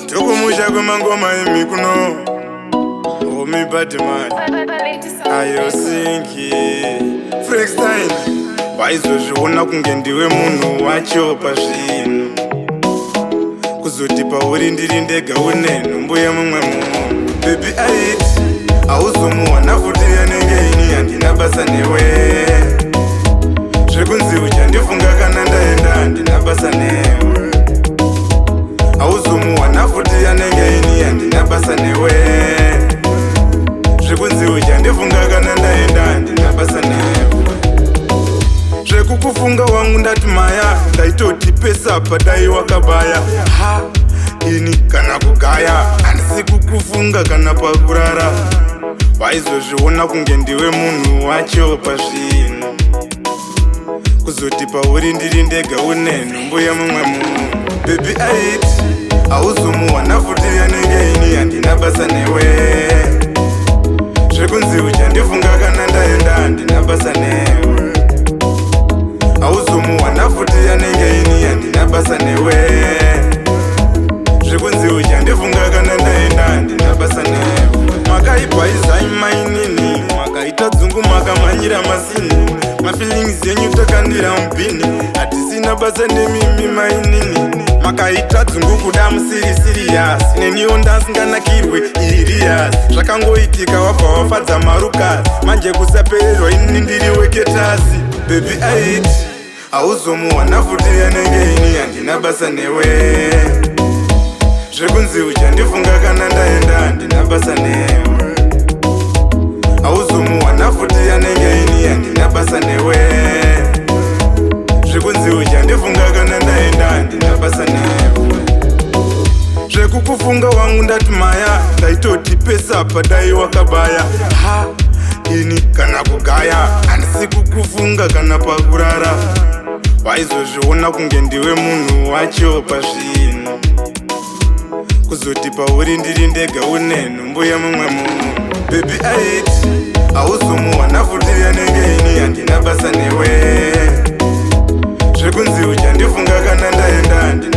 Tokumusha kwemangoma emikuno Omi Batman Ayo sinki Freakstein Waizozviona kunge ndiwe munhu wacho pazvino Kuzoti pauri ndiri ndega une nhumbu yemumwe munhu Baby aiti hauzomuwana futi yanenge ini handina basa newe Zvekunzi uchandifunga kana ndaenda handina basa newe hauzomuwana futi yanenge ini handina basa newe Zvekunzi uchandifunga kana ndaenda handina basa newe Zvekukufunga wangu ndati maya ndaitoti pesa padai wakabaya ha ini kana kugaya handisi kukufunga kana pakurara waizozviona kunge ndiwe munhu wacho pazvino kuzoti pauri ndiri ndega une nhumbu yemumwe munhu Baby aiti hauzomuwana futi yanenge ini handina basa newe Zvekunzi uchandifunga kana ndaenda handina basa newe hauzomuwana futi yanenge ini handina basa newe Zvekunzi uchandifunga kana ndaenda handina basa newe Makaibvaizai mainini makaita dzungu makamanyira masini Mafeelings yenyu takandira mupini hatisina basa nemimi mainini Makaita dzungu kuda musiri serious neniwo ndasinganakirwe irias Zvakangoitika wabva wafadza marukazi manje kusapererwa ini ndiri weketasi Baby aiti hauzomuwana futi yanenge ini handina basa newe Zvekunzi uchandifunga kana ndaenda handina basa newe hauzomuwana futi yanenge ini handina basa newe Zvekunzi uchandifunga kana ndaenda handina basa newe Zvekukufunga wangu ndati maya ndaitoti pesa padai wakabaya ha ini kana kugaya handisi kukufunga kana pakurara waizozviona kunge ndiwe munhu wacho pazvino kuzoti pauri ndiri ndega une nhumbu yemumwe munhu Baby aiti hauzomuwana futi yanenge ini handina basa newe Zvekunzi uchandifunga kana ndaenda handina